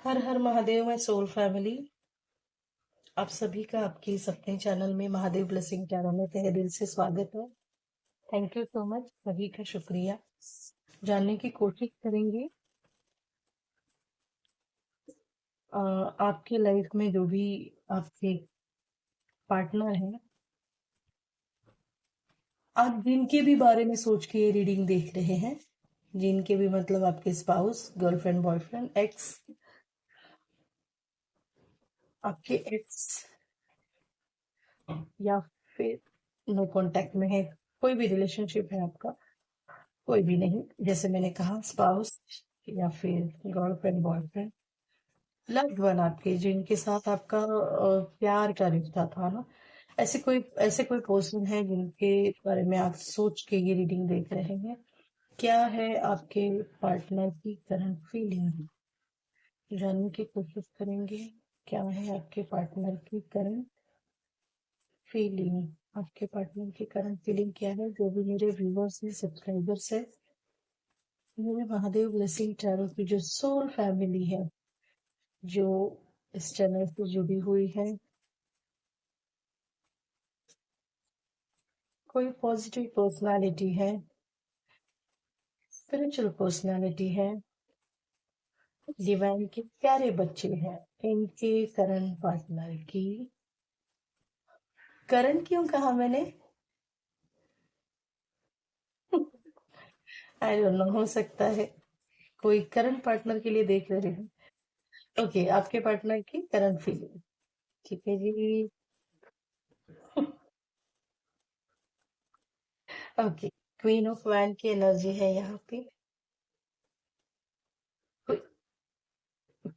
हर हर महादेव में soul family. आप सभी का आपके इस अपने चैनल में महादेव ब्लेसिंग चैनल में तहे दिल से स्वागत है। थैंक यू सो मच, सभी का शुक्रिया। जानने की कोशिश करेंगे आपके लाइफ में जो भी आपके पार्टनर हैं, आप जिनके भी बारे में सोच के ये रीडिंग देख रहे हैं, जिनके भी मतलब आपके स्पाउस, गर्लफ्रेंड, बॉयफ्रेंड, एक्स, आपके एक्स या फिर नो कांटेक्ट में है, कोई भी रिलेशनशिप है आपका, कोई भी नहीं, जैसे मैंने कहा स्पाउस या फिर गर्लफ्रेंड, बॉयफ्रेंड, लव्ड वन आपके जिनके साथ आपका प्यार का रिश्ता था ना, ऐसे कोई पर्सन है जिनके बारे में आप सोच के ये रीडिंग देख रहे हैं। क्या है आपके पार्टनर की करंट फीलिंग, जानने की कोशिश करेंगे। क्या है आपके पार्टनर की करंट फीलिंग, आपके पार्टनर की करंट फीलिंग क्या है। जो भी मेरे व्यूवर्स हैं, सब्सक्राइबर्स है, मेरे महादेव ब्लेसिंग टैरो की जो सोल फैमिली है, जो इस चैनल से जुड़ी हुई है, कोई पॉजिटिव पर्सनालिटी है, स्पिरिचुअल पर्सनालिटी है, डिवाइन के प्यारे बच्चे हैं, इनके करंट पार्टनर की करंट क्यों कहा मैंने, आई डोंट नो, हो सकता है कोई करंट पार्टनर के लिए देख रहे हैं। ओके, आपके पार्टनर की करंट फीलिंग, ठीक है जी। ओके, क्वीन ऑफ वैंड की एनर्जी है यहाँ पे,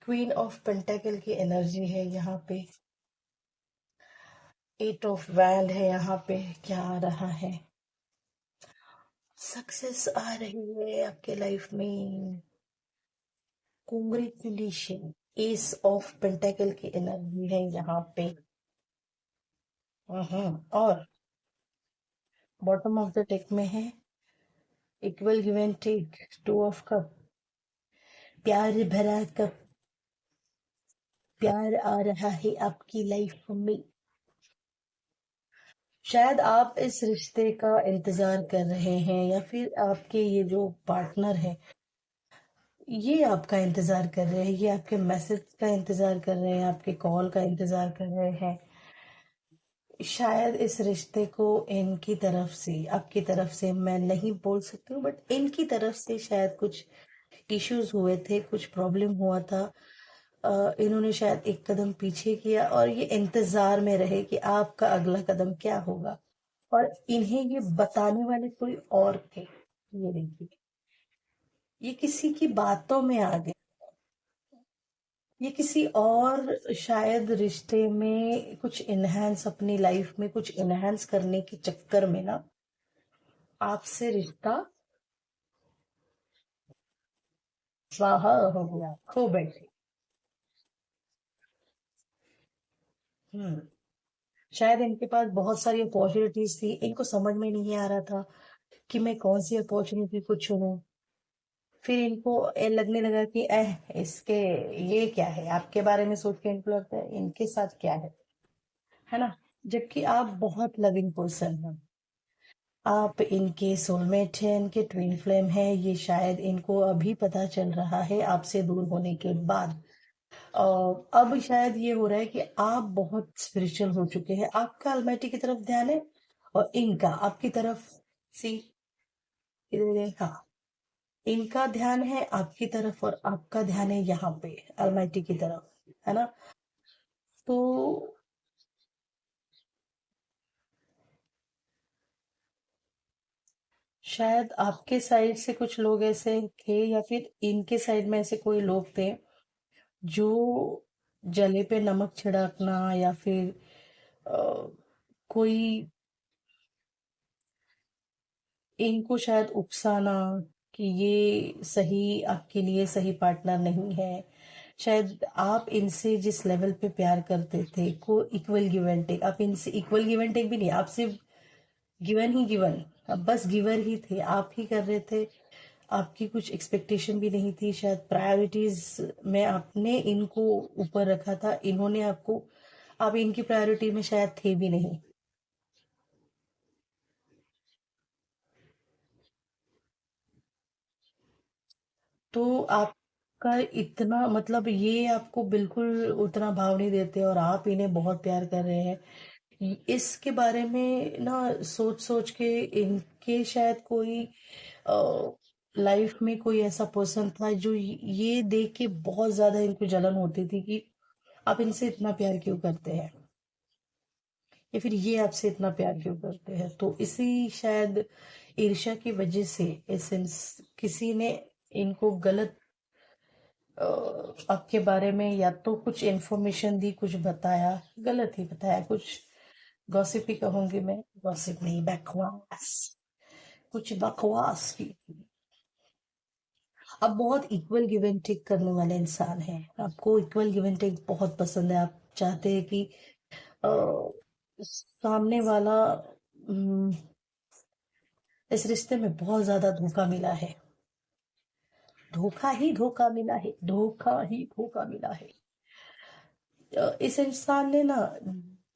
क्वीन ऑफ पेंटाकल की एनर्जी है यहाँ पे, एट ऑफ वैंड है यहाँ पे। क्या आ रहा है, सक्सेस आ रही है आपके लाइफ में, कॉन्ग्रेचुलेशन। एस ऑफ पेंटाकल की एनर्जी है यहाँ पे। और बॉटम ऑफ द टेक में है equal give and take, two of cup, प्यार भरा कप, प्यार आ रहा है आपकी लाइफ में। शायद आप इस रिश्ते का इंतजार कर रहे हैं, या फिर आपके ये जो पार्टनर है ये आपका इंतजार कर रहे हैं, ये आपके मैसेज का इंतजार कर रहे हैं, आपके कॉल का इंतजार कर रहे हैं। शायद इस रिश्ते को इनकी तरफ से, आपकी तरफ से मैं नहीं बोल सकती हूँ, बट इनकी तरफ से शायद कुछ इश्यूज हुए थे, कुछ प्रॉब्लम हुआ था। इन्होंने शायद एक कदम पीछे किया और ये इंतजार में रहे कि आपका अगला कदम क्या होगा, और इन्हें ये बताने वाले कोई और थे। ये देखिए, ये किसी की बातों में आ गए, ये किसी और शायद रिश्ते में कुछ इनहेंस, अपनी लाइफ में कुछ इनहेंस करने के चक्कर में ना आपसे रिश्ता स्वाहा हो गया, खो बैठे। हम्म शायद इनके पास बहुत सारी अपॉर्चुनिटीज थी, इनको समझ में नहीं आ रहा था कि मैं कौन सी अपॉर्चुनिटी को चुनूं। फिर इनको लगने लगा कि इसके, ये क्या है, आपके बारे में सोच के इनको लगता है इनके साथ क्या है ना। जबकि आप बहुत लविंग पर्सन हैं, आप इनके सोलमेट हैं, इनके ट्विन फ्लेम हैं। ये शायद इनको अभी पता चल रहा है आपसे दूर होने के बाद। अब शायद ये हो रहा है कि आप बहुत स्पिरिचुअल हो चुके हैं, आपका अलमाइटी की तरफ ध्यान है और इनका आपकी तरफ। सी, इधर है, हाँ, इनका ध्यान है आपकी तरफ और आपका ध्यान है यहाँ पे अलमाइटी की तरफ, है ना। तो शायद आपके साइड से कुछ लोग ऐसे थे, या फिर इनके साइड में ऐसे कोई लोग थे जो जले पे नमक छिड़कना, या फिर अ, कोई इनको शायद उकसाना कि ये सही, आपके लिए सही पार्टनर नहीं है। शायद आप इनसे जिस लेवल पे प्यार करते थे, को इक्वल गिव एंड टेक, आप इनसे इक्वल गिव एंड टेक भी नहीं, आप सिर्फ गिवन ही गिवन, अब बस गिवर ही थे, आप ही कर रहे थे। आपकी कुछ एक्सपेक्टेशन भी नहीं थी, शायद प्रायोरिटीज में आपने इनको ऊपर रखा था, इन्होंने आपको, आप इनकी प्रायोरिटी में शायद थे भी नहीं। तो आपका इतना मतलब ये आपको बिल्कुल उतना भाव नहीं देते और आप इन्हें बहुत प्यार कर रहे हैं, इसके बारे में ना सोच सोच के इनके शायद कोई लाइफ में कोई ऐसा पर्सन था जो ये देख के बहुत ज्यादा इनको जलन होती थी कि आप इनसे इतना प्यार क्यों करते हैं, या फिर ये आपसे इतना प्यार क्यों करते हैं। तो इसी शायद ईर्ष्या की वजह से किसी ने इनको गलत आपके बारे में या तो कुछ इन्फॉर्मेशन दी, कुछ बताया, गलत ही बताया, कुछ गॉसिप ही कहूंगी मैं, गॉसिप नहीं, बकवास, कुछ बकवास की। आप बहुत इक्वल गिव एंड टेक करने वाले इंसान हैं, आपको इक्वल गिव एंड टेक बहुत पसंद है, आप चाहते हैं कि अ, सामने वाला, हम्म, इस रिश्ते में बहुत ज्यादा धोखा मिला है, धोखा ही धोखा मिला है, धोखा ही धोखा मिला है। इस इंसान ने ना,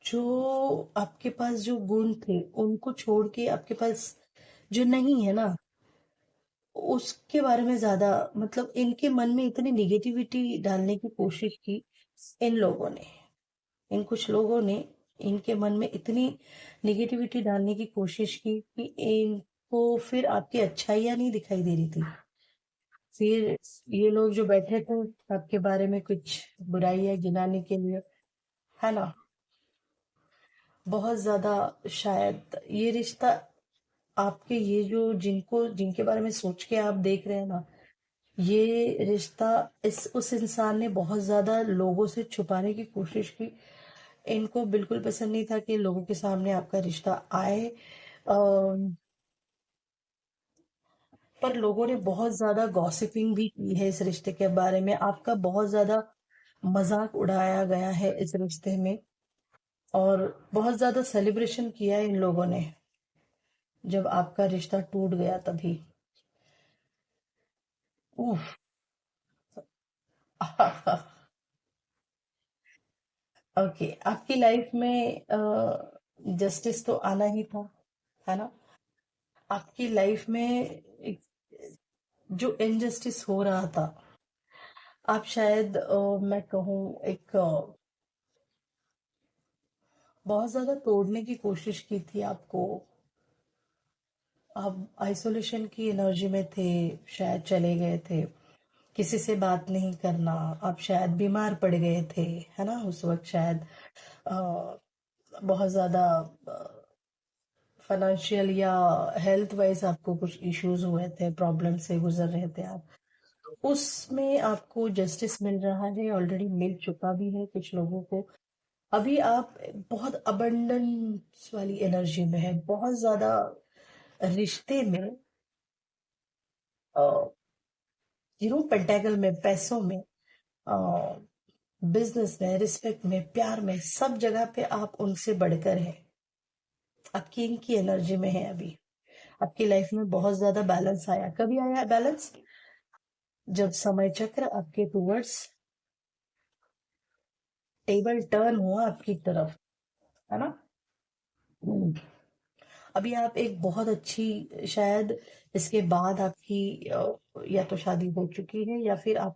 जो आपके पास जो गुण थे उनको छोड़ के आपके पास जो नहीं है ना, उसके बारे में ज्यादा, मतलब इनके मन में इतनी निगेटिविटी डालने की कोशिश की इन लोगों ने, इन कुछ लोगों ने इनके मन में इतनी निगेटिविटी डालने की कोशिश की कि इनको फिर आपकी अच्छाइयाँ नहीं दिखाई दे रही थी, फिर ये लोग जो बैठे थे आपके बारे में कुछ बुराइयां गिनाने के लिए, है ना, बहुत ज्यादा, शायद ये रिश्ता आपके ये जो जिनको जिनके बारे में सोच के आप देख रहे हैं ना, ये रिश्ता इस उस इंसान ने बहुत ज्यादा लोगों से छुपाने की कोशिश की, इनको बिल्कुल पसंद नहीं था कि लोगों के सामने आपका रिश्ता आए। अम, पर लोगों ने बहुत ज्यादा गॉसिपिंग भी की है इस रिश्ते के बारे में, आपका बहुत ज्यादा मजाक उड़ाया गया है इस रिश्ते में, और बहुत ज्यादा सेलिब्रेशन किया है इन लोगों ने जब आपका रिश्ता टूट गया तभी। उफ। ओके, आपकी लाइफ में जस्टिस तो आना ही था, है ना, आपकी लाइफ में जो इनजस्टिस हो रहा था, आप शायद मैं कहूँ एक बहुत ज्यादा तोड़ने की कोशिश की थी आपको, आप आइसोलेशन की एनर्जी में थे, शायद चले गए थे, किसी से बात नहीं करना, आप शायद बीमार पड़ गए थे, है ना, उस वक्त शायद अ, बहुत ज्यादा फाइनेंशियल या हेल्थ वाइज आपको कुछ इश्यूज हुए थे, प्रॉब्लम से गुजर रहे थे आप, उसमें आपको जस्टिस मिल रहा है, ऑलरेडी मिल चुका भी है कुछ लोगों को। अभी आप बहुत अबंडेंस वाली एनर्जी में है, बहुत ज्यादा रिश्ते में, पेंटेगल में, पैसों में, बिजनेस में, रिस्पेक्ट में, प्यार में, सब जगह पे आप उनसे बढ़कर हैं, आप किंग की एनर्जी में है अभी। आपकी लाइफ में बहुत ज्यादा बैलेंस आया, कभी आया बैलेंस, जब समय चक्र आपके टूवर्ड्स टेबल टर्न हुआ आपकी तरफ, है ना। हम्म। अभी आप एक बहुत अच्छी, शायद इसके बाद आपकी या तो शादी हो चुकी है या फिर अ,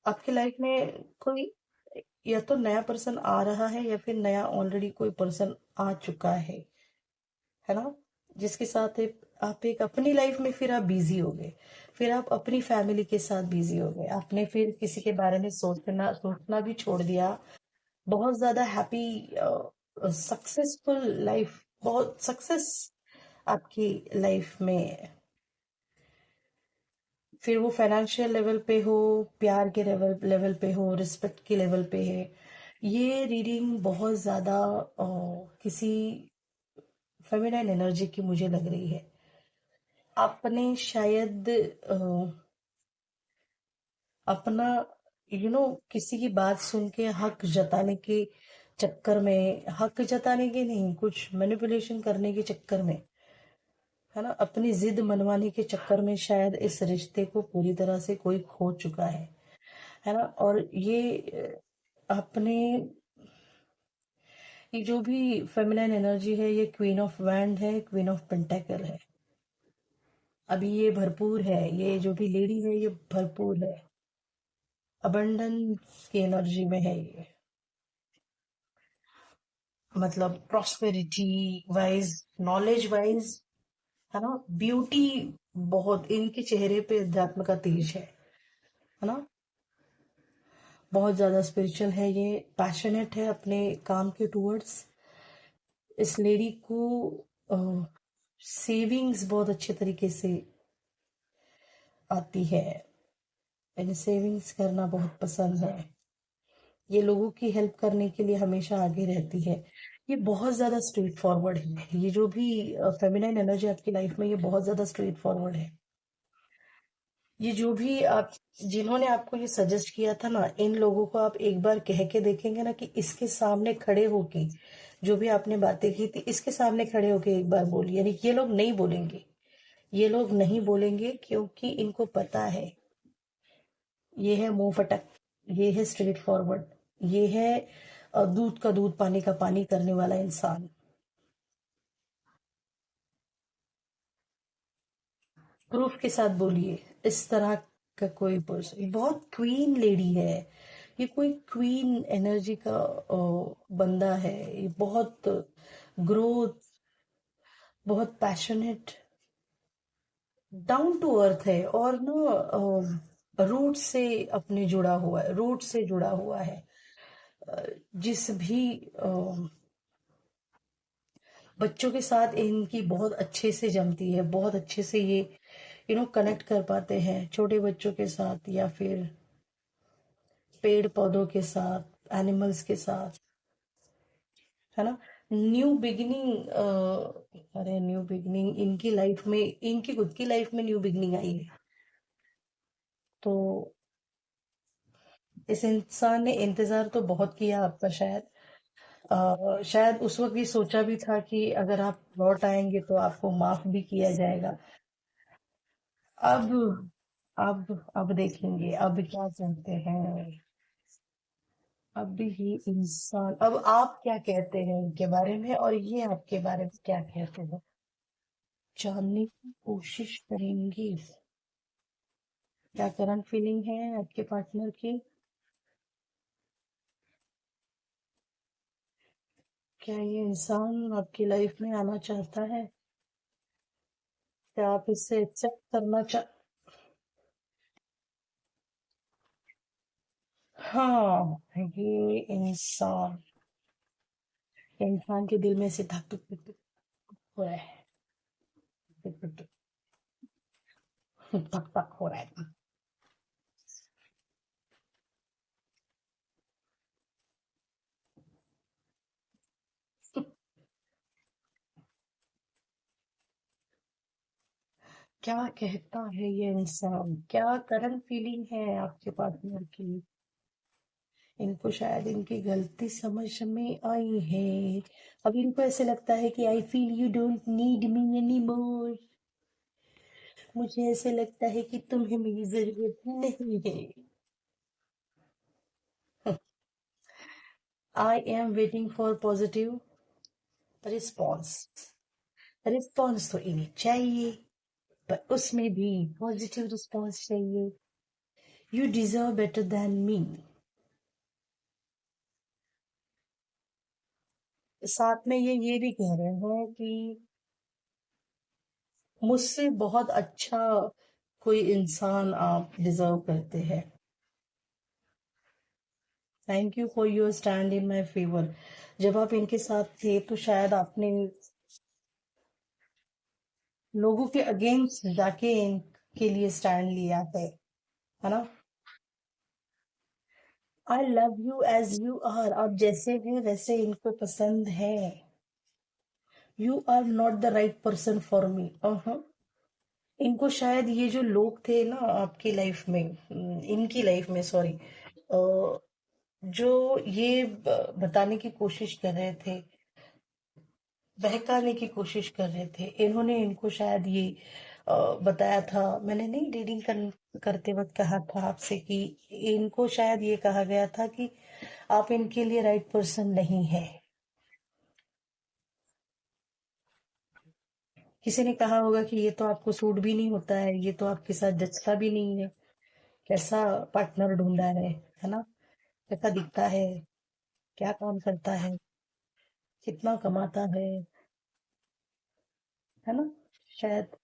आपकी लाइफ में कोई या तो नया पर्सन आ रहा है या फिर नया ऑलरेडी कोई पर्सन आ चुका है ना, जिसके साथ आप एक अपनी लाइफ में फिर आप बिजी हो गए, फिर आप अपनी फैमिली के साथ बिजी हो गए, आपने फिर किसी के बारे में सोचना सोचना भी छोड़ दिया, बहुत ज्यादा हैप्पी सक्सेसफुल लाइफ, बहुत सक्सेस आपकी लाइफ में, फिर वो फाइनेंशियल लेवल पे हो, प्यार के लेवल लेवल पे हो, रिस्पेक्ट के लेवल पे है, ये रीडिंग बहुत ज्यादा किसी फेमिनाइन एनर्जी की मुझे लग रही है। आपने शायद अपना किसी की बात सुन के हक जताने के चक्कर में, हक जताने के नहीं, कुछ मैनिपुलेशन करने के चक्कर में, है ना, अपनी जिद मनवाने के चक्कर में शायद इस रिश्ते को पूरी तरह से कोई खो चुका है ना। और अपने ये जो भी फेमिनाइन एनर्जी है, ये क्वीन ऑफ वैंड है, क्वीन ऑफ पेंटेकल है। अभी ये भरपूर है, ये जो भी लेडी है ये भरपूर है, अबंडेंस की एनर्जी में है ये। मतलब प्रॉस्पेरिटी वाइज, नॉलेज वाइज, है ना, ब्यूटी, बहुत इनके चेहरे पे अध्यात्म का तेज है ना। बहुत ज्यादा स्पिरिचुअल है ये, पैशनेट है अपने काम के टूवर्ड्स। इस लेडी को सेविंग्स बहुत अच्छे तरीके से आती है, इन्हें सेविंग्स करना बहुत पसंद है। ये लोगों की हेल्प करने के लिए हमेशा आगे रहती है। ये बहुत ज्यादा स्ट्रेट फॉरवर्ड है, ये जो भी फेमिनाइन एनर्जी आपकी लाइफ में, ये बहुत ज्यादा स्ट्रेट फॉरवर्ड है। ये जो भी आप, जिन्होंने आपको ये सजेस्ट किया था ना, इन लोगों को आप एक बार कह के देखेंगे ना कि इसके सामने खड़े होके जो भी आपने बातें की थी, इसके सामने खड़े होके एक बार बोलिए, यानी ये लोग नहीं बोलेंगे। ये लोग नहीं बोलेंगे क्योंकि इनको पता है, ये है मुंह फटक, ये है स्ट्रेट फॉरवर्ड, ये है दूध का दूध पानी का पानी करने वाला इंसान। प्रूफ के साथ बोलिए, इस तरह का कोई पर्सन बहुत क्वीन लेडी है। ये कोई क्वीन एनर्जी का बंदा है। ये बहुत ग्रोथ, बहुत पैशनेट, डाउन टू अर्थ है, और ना रूट से अपने जुड़ा हुआ है, रूट से जुड़ा हुआ है। जिस भी बच्चों के साथ इनकी बहुत अच्छे से जमती है, बहुत अच्छे से ये कनेक्ट कर पाते हैं, छोटे बच्चों के साथ या फिर पेड़ पौधों के साथ, एनिमल्स के साथ, है ना। न्यू बिगिनिंग, अरे न्यू बिगिनिंग इनकी लाइफ में, इनकी खुद की लाइफ में न्यू बिगिनिंग आई है। तो इस इंसान ने इंतजार तो बहुत किया आपका, शायद शायद उस वक्त ये सोचा भी था कि अगर आप लौट आएंगे तो आपको माफ भी किया जाएगा। अब अब देखेंगे अब क्या करते हैं। अब ये इंसान, अब आप क्या कहते हैं इनके बारे में, और ये आपके बारे में क्या कहते हैं, जानने की कोशिश करेंगे। क्या करंट फीलिंग है आपके पार्टनर की। क्या ये इंसान आपकी लाइफ में आना चाहता है, क्या आप इससे एक्सेप्ट करना हाँ, ये इंसान के दिल में से धक धक धक धक हो रहा है, धक धक धक धक धक हो रहा है। क्या कहता है ये इंसान, क्या करंट फीलिंग है आपके पार्टनर की। इनको शायद इनकी गलती समझ में आई है। अब इनको ऐसे लगता है कि I feel you don't need me any more. मुझे ऐसे लगता है कि तुम्हें मेरी जरूरत नहीं है। I am waiting for positive response. Response तो इन्हें चाहिए, पर उसमें भी पॉजिटिव रिस्पॉन्स चाहिए। You deserve better than me. साथ में ये भी कह रहे हैं कि मुझसे बहुत अच्छा कोई इंसान आप डिजर्व करते हैं। Thank you for your stand in my favour. जब आप इनके साथ थे तो शायद आपने लोगों के अगेंस्ट जाके इनके लिए स्टैंड लिया है ना। I love you as you are, आप जैसे हैं वैसे इनको पसंद है। You are not the right person for me. इनको शायद ये जो लोग थे ना आपकी लाइफ में, इनकी लाइफ में, सॉरी, जो ये बताने की कोशिश कर रहे थे बहकाने की कोशिश कर रहे थे। इन्होंने इनको शायद ये बताया था, मैंने नहीं रीडिंग करते वक्त कहा था आपसे कि इनको शायद ये कहा गया था कि आप इनके लिए राइट पर्सन नहीं है। किसी ने कहा होगा कि ये तो आपको सूट भी नहीं होता है, ये तो आपके साथ जचता भी नहीं है, कैसा पार्टनर ढूंढा है ना, कैसा दिखता है, क्या काम करता है, कितना कमाता है ना, शायद।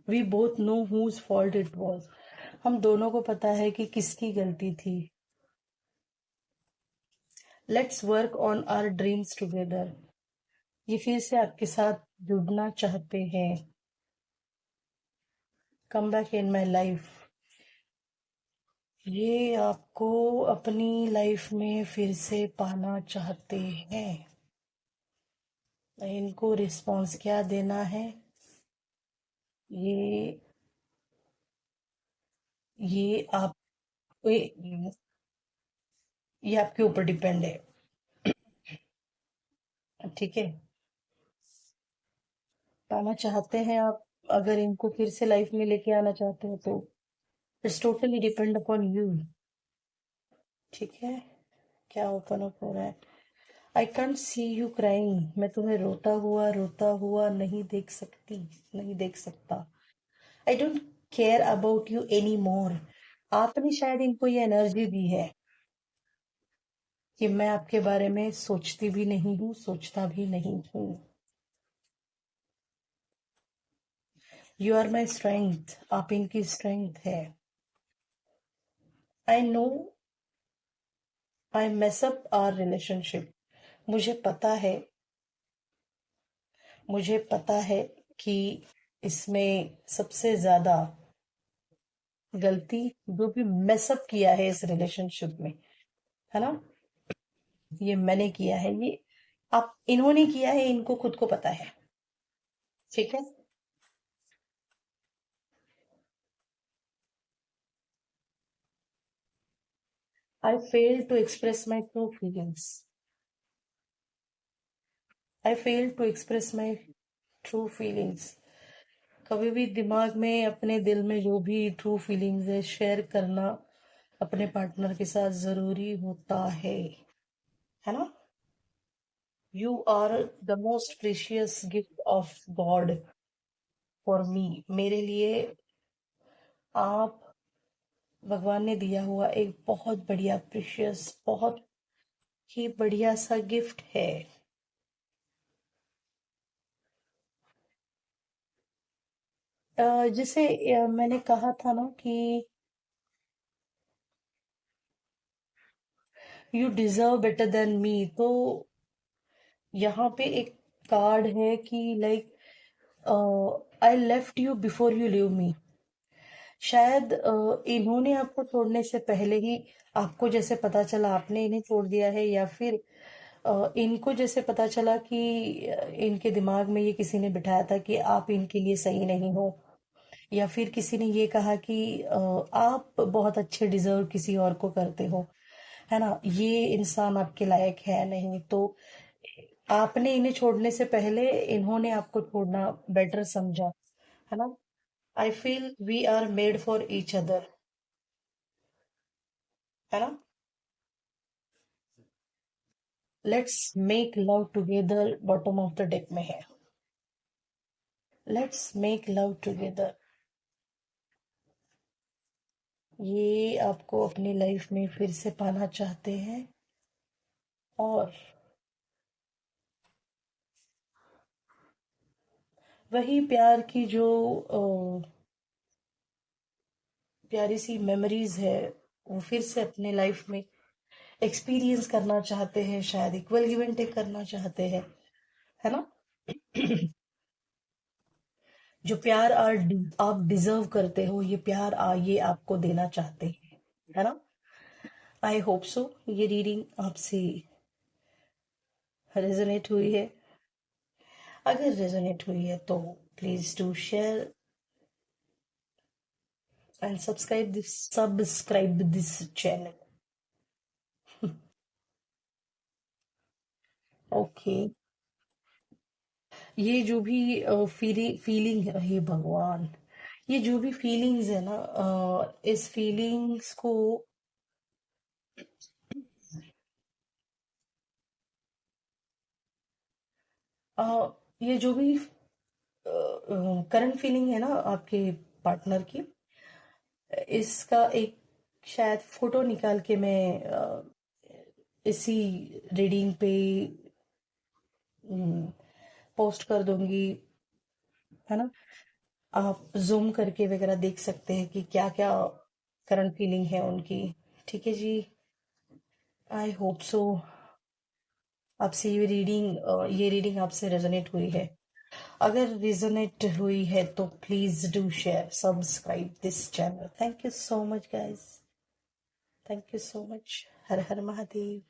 We both know whose fault it was. हम दोनों को पता है कि किसकी गलती थी। Let's work on our dreams together. ये फिर से आपके साथ जुड़ना चाहते हैं। Come back in my life. ये आपको अपनी लाइफ में फिर से पाना चाहते हैं। इनको रिस्पॉन्स क्या देना है, ये ये आप ये आपके ऊपर डिपेंड है। ठीक है, पाना चाहते हैं आप, अगर इनको फिर से लाइफ में लेके आना चाहते हो तो it's totally depend upon you. ठीक है, क्या ओपन अप हो रहा है। I can't see you crying. मैं तुम्हें रोता हुआ नहीं देख सकती, नहीं देख सकता। I don't care about you any more. आपने शायद इनको ये एनर्जी दी है कि मैं आपके बारे में सोचती भी नहीं हूँ, सोचता भी नहीं हूँ। You are my strength. आप इनकी स्ट्रेंथ है। I know I mess up our relationship. मुझे पता है, मुझे पता है कि इसमें सबसे ज्यादा गलती जो भी मेसअप किया है इस रिलेशनशिप में, है ना, ये मैंने किया है, ये आप इन्होंने किया है, इनको खुद को पता है। ठीक है। I fail to express my true feelings. I fail to express my true feelings. कभी भी दिमाग में अपने दिल में जो भी ट्रू फीलिंग्स है शेयर करना अपने पार्टनर के साथ जरूरी होता है ना। You are the most precious gift of God for me. मेरे लिए आप भगवान ने दिया हुआ एक बहुत बढ़िया प्रीशियस, बहुत ही बढ़िया सा गिफ्ट है। जिसे मैंने कहा था ना कि you deserve better than me, तो यहाँ पे एक कार्ड है कि like I left you before you live मी। शायद इन्होंने आपको छोड़ने से पहले ही आपको जैसे पता चला आपने इन्हें छोड़ दिया है, या फिर इनको जैसे पता चला कि इनके दिमाग में ये किसी ने बिठाया था कि आप इनके लिए सही नहीं हो, या फिर किसी ने ये कहा कि आप बहुत अच्छे डिजर्व किसी और को करते हो, है ना, ये इंसान आपके लायक है नहीं, तो आपने इन्हें छोड़ने से पहले इन्होंने आपको छोड़ना बेटर समझा, है ना। I feel we are made for each other, है ना। Let's make love together bottom of the deck में है। Let's make love together. ये आपको अपनी लाइफ में फिर से पाना चाहते हैं, और वही प्यार की जो प्यारी सी मेमोरीज है वो फिर से अपने लाइफ में एक्सपीरियंस करना चाहते हैं, शायद इक्वल गिव एंड टेक करना चाहते हैं, है ना। जो प्यार आप डिजर्व करते हो, ये प्यार ये आपको देना चाहते हैं, है ना। आई होप सो ये रीडिंग आपसे रेजोनेट हुई है। अगर रेजोनेट हुई है तो please do share and subscribe this channel. Okay. ये जो भी फीलिंग है, हे भगवान, ये जो भी फीलिंग्स है ना, इस फीलिंग्स को अ, ये जो भी करंट फीलिंग है ना आपके पार्टनर की, इसका एक शायद फोटो निकाल के मैं इसी रीडिंग पे पोस्ट कर दूंगी, है ना। आप जूम करके वगैरह देख सकते हैं कि क्या क्या करंट फीलिंग है उनकी। ठीक है जी। आई होप सो आपसे ये रीडिंग आपसे रेजोनेट हुई है। अगर रेजोनेट हुई है तो please do share, subscribe this channel. Thank you so much guys. Thank you so much. Her her Mahadev.